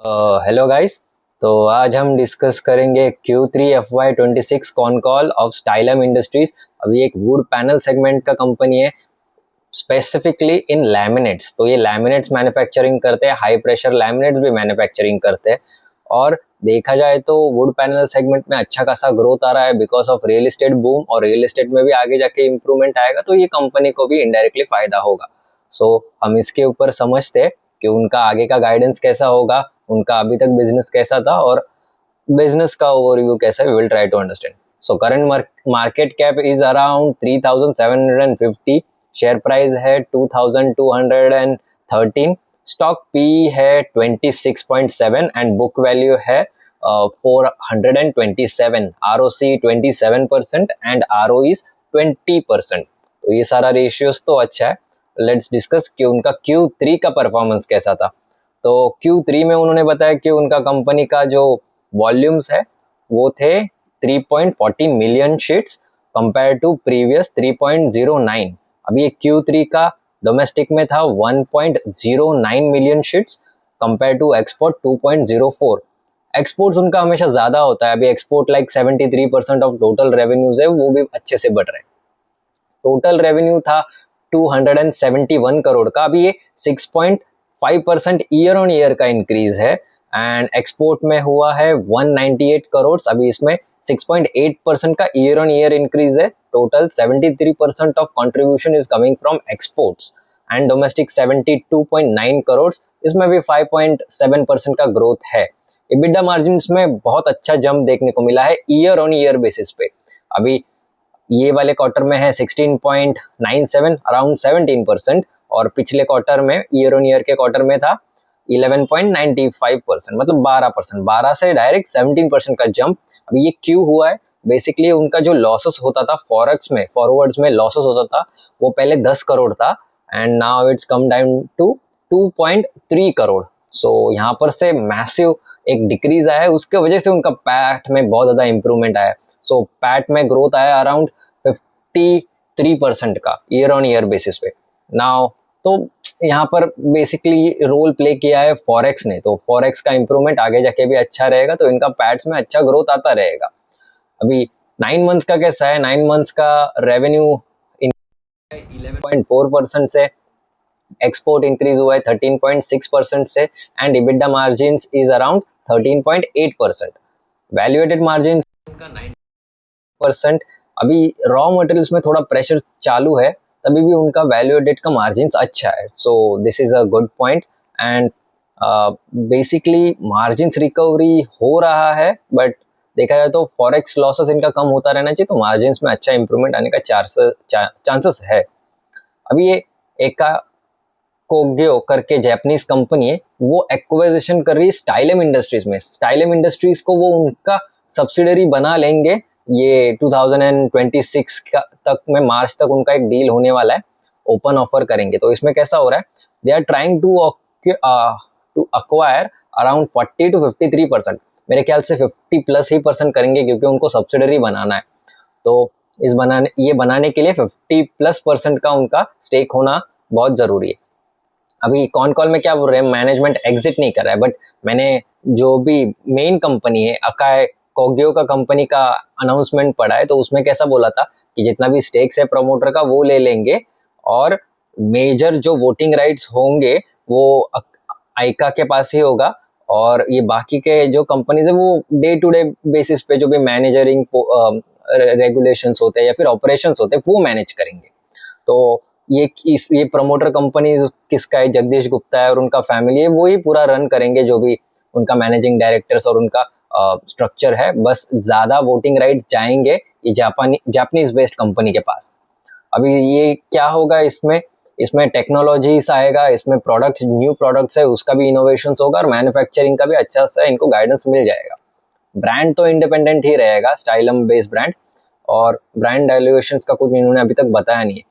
Hello guys. तो आज हम डिस्कस करेंगे Q3 FY26 con call of Stylam industries. अभी एक वुड पैनल सेगमेंट का कंपनी है, स्पेसिफिकली इन लैमिनेट्स। तो ये लैमिनेट्स मैन्युफैक्चरिंग करते हैं, हाई प्रेशर लैमिनेट्स भी मैन्युफैक्चरिंग करते हैं। और देखा जाए तो वुड पैनल सेगमेंट में अच्छा खासा ग्रोथ आ रहा है because of real estate boom, और रियल एस्टेट में भी आगे जाके इम्प्रूवमेंट आएगा तो ये कंपनी को भी इनडायरेक्टली फायदा होगा। सो हम इसके ऊपर समझते हैं कि उनका आगे का गाइडेंस कैसा होगा, उनका अभी तक बिजनेस कैसा था और बिजनेस का ओवरव्यू कैसा है। We will try to understand. So current market cap is around 3750, share price है 2213, स्टॉक पी है 26.7 एंड बुक वैल्यू है 427, ROC 27% एंड ROE इज 20%। तो ये सारा रेशियोज तो अच्छा है। लेट्स डिस्कस कि उनका Q3 का परफॉर्मेंस कैसा था। तो Q3 में उन्होंने बताया कि उनका कंपनी का जो वॉल्यूम्स है वो थे 3.40 million sheets compare to previous 3.09। अभी ये Q3 का डोमेस्टिक में था 1.09 million sheets compare to export 2.04। Exports उनका हमेशा ज़्यादा होता है। अभी export like 73% of total revenues है, वो भी अच्छे से बढ़ रहे हैं। टोटल रेवेन्यू था 271 करोड़ का, अभी ये 6.5% ईयर ऑन ईयर का इंक्रीज है। एंड एक्सपोर्ट में हुआ है 198 करोड़, अभी इसमें 6.8% का ईयर ऑन ईयर इंक्रीज है। Total 73% of contribution is coming from exports and domestic 72.9 crore, इसमें भी 5.7% का ग्रोथ है। EBITDA मार्जिन में बहुत अच्छा जंप देखने को मिला है ईयर ऑन ईयर बेसिस पे। अभी ये वाले क्वार्टर में है 16.97, अराउंड 17%, और पिछले क्वार्टर में ईयर ऑन ईयर के क्वार्टर में था 11.95%, मतलब 12%। 12 से डायरेक्ट 17% का जंप। अभी ये क्यों हुआ है? बेसिकली उनका जो लॉसेस होता था फॉरेक्स में, फॉरवर्ड्स में लॉसेस होता था, वो पहले 10 करोड़ था and now it's come down to 2.3 crore. So यहाँ पर से मैसिव एक डिक्रीज आया है, उसके वजह से उनका पैट में बहुत ज़्यादा इंप्रूवमेंट आया। सो पैट में ग्रोथ आया अराउंड 53% का ईयर ऑन ईयर बेसिस पे। नाउ तो यहाँ पर बेसिकली रोल प्ले किया है फॉरेक्स ने, तो फॉरेक्स का इंप्रूवमेंट आगे जाके भी अच्छा रहेगा, तो इनका पैट्स में अच्छा ग्रोथ आता रहेगा। अभी 9 मंथ्स का कैसा है? 9 मंथ्स का रेवेन्यू 11.4% से, एक्सपोर्ट इंक्रीज हुआ है 13.6% से, and EBITDA margin is around 13.8%। Value added margin उनका 9%। अभी रॉ मटेरियल्स में थोड़ा प्रेशर चालू है, तभी भी उनका वैल्यू एडेड का मार्जिन अच्छा है। So this is a good point. And basically margin recovery हो रहा है, बट देखा जाए तो फॉरेक्स लॉसेस इनका कम होता रहना चाहिए, तो मार्जिन में अच्छा इंप्रूवमेंट आने का चांसेस है। अभी ये एक कोग्यो करके जापानीज कंपनी है, वो एक्विजिशन कर रही है स्टाइलम इंडस्ट्रीज में। स्टाइलम इंडस्ट्रीज को वो उनका सब्सिडरी बना लेंगे। ये 2026 तक में, मार्च तक उनका एक डील होने वाला है, ओपन ऑफर करेंगे। तो इसमें कैसा हो रहा है? They are trying to acquire around 40 to 53%। मेरे ख्याल से 50+ ही परसेंट करेंगे, क्योंकि उनको सब्सिडरी बनाना है। तो ये बनाने के लिए 50+% का उनका स्टेक होना बहुत जरूरी है। अभी कॉन कॉल में क्या बोल रहे हैं, मैनेजमेंट एग्जिट नहीं कर रहा है, बट मैंने जो भी मेन कंपनी है अकाई कोग्यो का कंपनी का अनाउंसमेंट पढ़ा है, तो उसमें कैसा बोला था कि जितना भी स्टेक्स है प्रमोटर का वो ले लेंगे, और मेजर जो वोटिंग राइट्स होंगे वो आइका के पास ही होगा, और ये बाकी के जो कंपनीज है वो डे टू डे बेसिस पे जो भी मैनेजरिंग रेगुलेशंस होते हैं या फिर ऑपरेशंस होते हैं वो मैनेज करेंगे। तो ये प्रमोटर कंपनी किसका है? जगदीश गुप्ता है और उनका फैमिली है, वो ही पूरा रन करेंगे, जो भी उनका मैनेजिंग डायरेक्टर्स और उनका स्ट्रक्चर है। बस ज्यादा वोटिंग राइट्स जाएंगे ये जापानीज बेस्ड कंपनी के पास। अभी ये क्या होगा इसमें टेक्नोलॉजीज आएगा, इसमें प्रोडक्ट्स, न्यू प्रोडक्ट्स है उसका भी इनोवेशंस होगा, और मैन्युफैक्चरिंग का भी अच्छा सा इनको गाइडेंस मिल जाएगा। ब्रांड तो इंडिपेंडेंट ही रहेगा, स्टाइलम बेस्ड ब्रांड, और ब्रांड वैल्यूएशंस का कुछ इन्होंने अभी तक बताया नहीं है।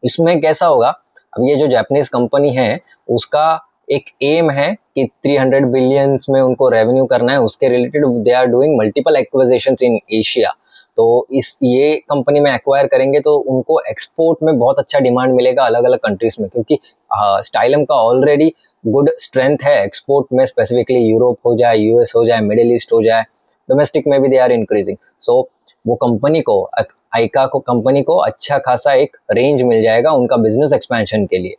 इसमें कैसा होगा? अब ये जो जापानीज कंपनी है उसका एक एम है कि 300 बिलियंस में उनको रेवेन्यू करना है, उसके related they are doing multiple acquisitions in Asia. तो ये कंपनी में एक्वायर करेंगे तो उनको एक्सपोर्ट में बहुत अच्छा डिमांड मिलेगा अलग अलग कंट्रीज में, क्योंकि स्टाइलम का ऑलरेडी गुड स्ट्रेंथ है एक्सपोर्ट में, स्पेसिफिकली यूरोप हो जाए, यूएस हो जाए, मिडिल ईस्ट हो जाए, डोमेस्टिक में भी दे आर इंक्रीजिंग। सो वो कंपनी को, आइका को, कंपनी को अच्छा खासा एक रेंज मिल जाएगा उनका बिजनेस एक्सपेंशन के लिए।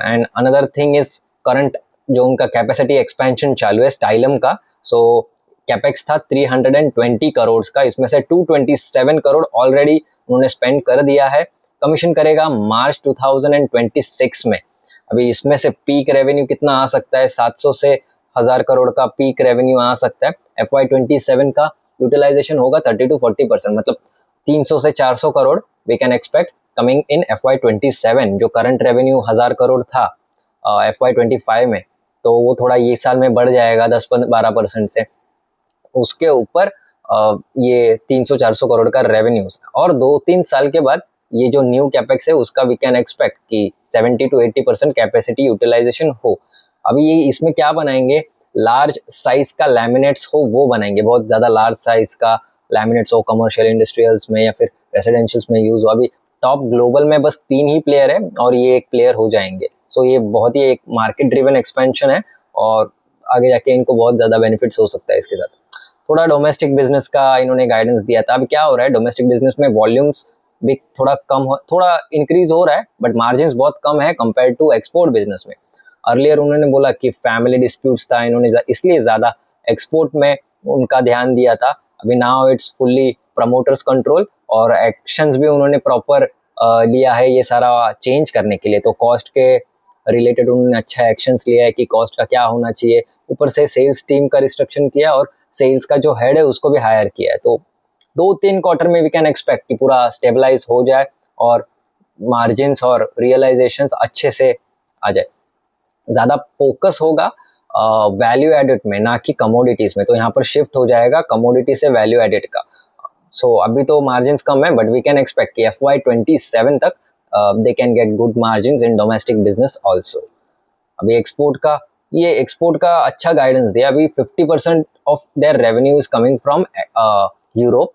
And another thing is current जो उनका कैपेसिटी एक्सपेंशन चालू है स्टाइलम का, सो कैपेक्स था 320 करोड़ का, इसमें से 227 करोड़ ऑलरेडी उन्होंने स्पेंड कर दिया है। कमीशन करेगा मार्च 2026 में। अभी इसमें से पीक रेवेन्यू कितना आ सकता है, 700 से 1000 करोड़ का पीक रेवेन्यू आ सकता है। FY27 का यूटिलाइजेशन होगा 30 to 40%, मतलब 300 से 400 crore we can expect coming in FY27। जो करंट रेवेन्यू 1000 करोड़ था FY25 में, तो वो थोड़ा ये साल में बढ़ जाएगा 10-12% से, उसके ऊपर ये 300-400 करोड़ का रेवेन्यू, और 2-3 साल के बाद ये जो न्यू कैपेक्स है उसका वी कैन एक्सपेक्ट कि 70 to 80% कैपेसिटी यूटिलाइजेशन हो। अभी ये इसमें क्या बनाएंगे, लार्ज साइज का लैमिनेट्स हो वो बनाएंगे, बहुत ज़्यादा लार्ज साइज का लैमिनेट्स हो, कमर्शियल इंडस्ट्रियल्स में या फिर रेसिडेंशियल्स में यूज़ हो। अभी टॉप ग्लोबल में बस 3 ही प्लेयर है और ये एक प्लेयर हो जाएंगे। सो ये बहुत ही एक मार्केट ड्रिवन एक्सपेंशन है और आगे जाके इनको बहुत ज़्यादा बेनिफिट्स हो सकता है इसके साथ। थोड़ा डोमेस्टिक बिजनेस का इन्होंने गाइडेंस दिया था। अभी क्या हो रहा है, डोमेस्टिक बिजनेस में वॉल्यूम्स भी थोड़ा थोड़ा इंक्रीज हो रहा है, बट मार्जिन्स बहुत कम है कंपेयर टू एक्सपोर्ट बिजनेस में। अर्लियर उन्होंने बोला कि फैमिली डिस्प्यूट्स था, इन्होंने इसलिए ज़्यादा एक्सपोर्ट में उनका ध्यान दिया था। अभी now it's fully promoters control, और एक्शंस भी उन्होंने प्रॉपर लिया है ये सारा चेंज करने के लिए। तो कॉस्ट के रिलेटेड उन्होंने अच्छा एक्शंस लिया है कि कॉस्ट का क्या होना चाहिए। ऊपर से सेल्स टीम का रिस्ट्रक्शन किया और सेल्स का जो हेड है उसको भी हायर किया है। तो 2-3 क्वार्टर में वी कैन एक्सपेक्ट कि पूरा स्टेबलाइज हो जाए और मार्जिन्स और रियलाइजेशंस अच्छे से आ जाए। ज़्यादा फोकस होगा वैल्यू एडिड में, ना कि कमोडिटीज़ में। तो यहाँ पर शिफ्ट हो जाएगा कमोडिटी से वैल्यू एडिड का। सो अभी तो मार्जिन्स कम है, बट वी कैन एक्सपेक्ट कि FY27 तक they can get good margins in domestic business also. अभी एक्सपोर्ट का अच्छा गाइडेंस दिया। अभी 50% of their revenue is coming from Europe,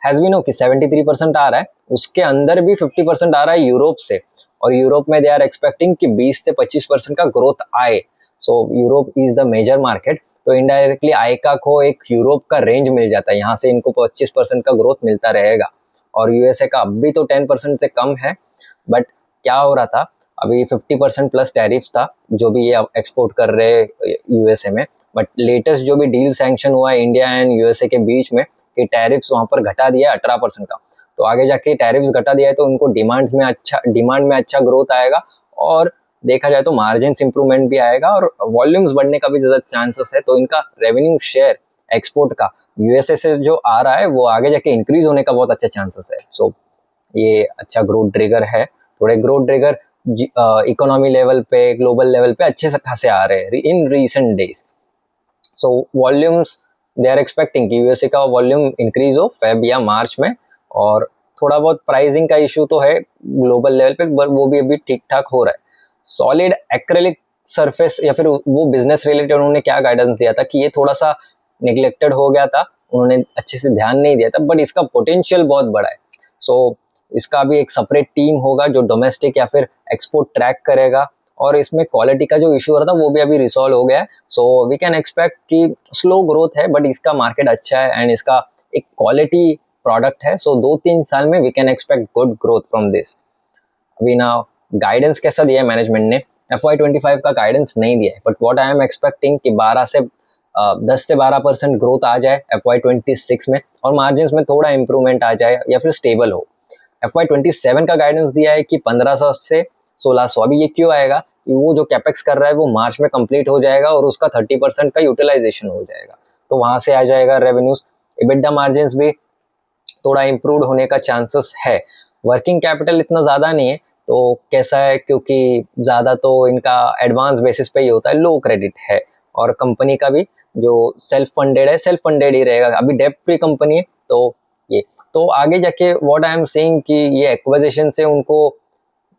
has been कि 73% आ रहा है, उसके अंदर भी 50% आ रहा है यूरोप से, और यूरोप में दे आर एक्सपेक्टिंग कि 20 से 25% का ग्रोथ आए। So Europe is the major market, तो इनडायरेक्टली आइका को एक यूरोप का रेंज मिल जाता है, यहाँ से इनको 25% का ग्रोथ मिलता रहेगा। और यूएसए का अभी तो 10% से कम है, बट क्या हो रहा था, अभी 50% प्लस टैरिफ था जो भी ये एक्सपोर्ट कर रहे यूएसए में, बट लेटेस्ट जो भी डील सैंक्शन हुआ है इंडिया एंड यूएसए के बीच में कि टैरिफ्स वहाँ पर घटा दिया है 18% का। तो आगे जाके टैरिफ्स घटा दिया है तो उनको डिमांड में अच्छा ग्रोथ आएगा, और देखा जाए तो मार्जिन्स इंप्रूवमेंट भी आएगा और वॉल्यूम्स बढ़ने का भी ज़्यादा चांसेस है। तो इनका रेवेन्यू शेयर एक्सपोर्ट का यूएसए से जो आ रहा है वो आगे जाके इंक्रीज होने का बहुत अच्छा चांसेस है। सो ये अच्छा ग्रोथ ट्रिगर है। थोड़े ग्रोथ ट्रिगर इकोनॉमी लेवल पे, ग्लोबल लेवल पे अच्छे से खासे आ रहे हैं in recent days. So volumes they are expecting कि यूएसए का वॉल्यूम इंक्रीज हो फेब या मार्च में, और थोड़ा बहुत प्राइसिंग का इशू तो है ग्लोबल लेवल पे, पर वो भी अभी ठीक ठाक हो रहा है। सॉलिड एक्रेलिक सरफेस या फिर वो बिजनेस रिलेटेड उन्होंने क्या गाइडेंस दिया था कि ये थोड़ा सा निगलेक्टेड हो गया था, उन्होंने अच्छे से ध्यान नहीं दिया था, बट इसका पोटेंशियल बहुत बड़ा है। सो इसका भी एक सेपरेट टीम होगा जो डोमेस्टिक या फिर एक्सपोर्ट ट्रैक करेगा, और इसमें क्वालिटी का जो इशू हो रहा था वो भी अभी रिसॉल्व हो गया है। सो वी कैन एक्सपेक्ट कि स्लो ग्रोथ है, बट इसका मार्केट अच्छा है एंड इसका एक क्वालिटी प्रोडक्ट है। सो 2-3 साल में we can expect good growth from this. अभी ना गाइडेंस कैसा दिया है मैनेजमेंट ने, FY25 का गाइडेंस नहीं दिया है, but what I am expecting कि 10 से 12% ग्रोथ आ जाए FY26 में, और मार्जिन्स में थोड़ा इंप्रूवमेंट आ जाए या फिर स्टेबल हो। FY27 का गाइडेंस दिया है कि 1500 से 1600। अभी ये क्यों आएगा कि वो जो कैपेक्स कर रहा है वो मार्च में कंप्लीट हो जाएगा और उसका 30% का यूटिलाइजेशन हो जाएगा, तो वहां से आ जाएगा रेवेन्यूज। इबिडा मार्जिन्स भी थोड़ा इम्प्रूव होने का चांसेस है। वर्किंग कैपिटल इतना ज़्यादा नहीं है, तो कैसा है, क्योंकि ज़्यादा तो इनका एडवांस बेसिस पे ही होता है, लो क्रेडिट है, और कंपनी का भी जो सेल्फ फंडेड ही रहेगा। अभी डेट फ्री कंपनी है, तो ये तो आगे जाके व्हाट आई एम सेइंग कि ये एक्विजिशन से उनको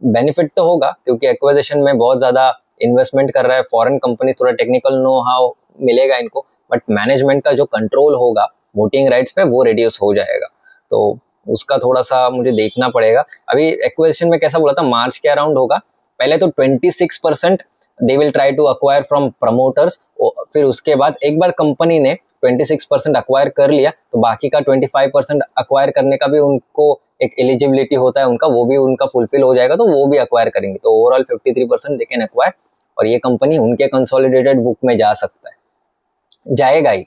बेनिफिट तो होगा, क्योंकि एक्विजिशन में बहुत ज़्यादा इन्वेस्टमेंट कर रहा है फॉरेन कंपनी, थोड़ा टेक्निकल नो हाउ मिलेगा इनको, बट मैनेजमेंट का जो कंट्रोल होगा वोटिंग राइट्स पे वो रिड्यूस हो जाएगा, तो उसका थोड़ा सा मुझे देखना पड़ेगा। अभी एक्विजिशन में कैसा बोला था, मार्च के अराउंड होगा। पहले तो 26% they will try to acquire from promoters. फिर उसके बाद एक बार कंपनी ने 26% अक्वायर कर लिया तो बाकी का 25% अक्वायर करने का भी उनको एक एलिजिबिलिटी होता है उनका, वो भी उनका फुलफिल हो जाएगा तो वो भी अक्वायर करेंगे, तो ओवरऑल 53% दे कैन अक्वायर, और ये कंपनी उनके कंसोलिडेटेड बुक में जा सकता है, जाएगा ही,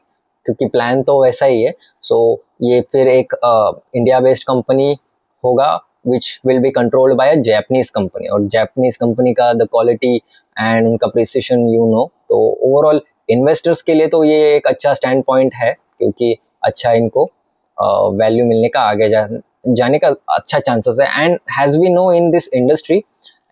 क्योंकि प्लान तो वैसा ही है। सो ये फिर एक इंडिया बेस्ड कंपनी होगा which will be controlled by a Japanese company, और जैपनीज कंपनी का द क्वालिटी एंड उनका प्रिसिशन तो ओवरऑल इन्वेस्टर्स के लिए तो ये एक अच्छा स्टैंड पॉइंट है, क्योंकि अच्छा इनको वैल्यू मिलने का, आगे जाने का अच्छा चांसेस है। And has we know in this industry,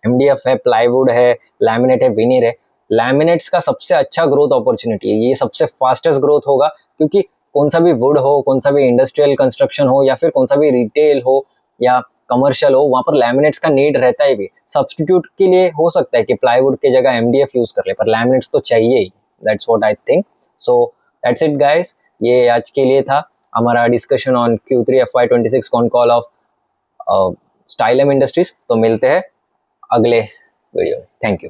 MDF है, प्लाईवुड है, लैमिनेट है, विनीर है, लैमिनेट्स का सबसे अच्छा ग्रोथ अपॉर्चुनिटी है, ये सबसे फास्टेस्ट ग्रोथ होगा, क्योंकि कौन सा भी वुड हो, कौन सा भी इंडस्ट्रियल कंस्ट्रक्शन हो, या फिर कौन सा भी रिटेल हो या कमर्शियल हो, वहां पर लैमिनेट्स का नीड रहता है भी। सब्सटीट्यूट के लिए हो सकता है कि प्लाईवुड की जगह एमडीएफ यूज कर ले, पर लैमिनेट्स तो चाहिए ही। That's what I think. So that's it guys, ये आज के लिए था हमारा discussion on Q3 FY26 con call of Stylam industries. तो मिलते हैं अगले वीडियो में। Thank you.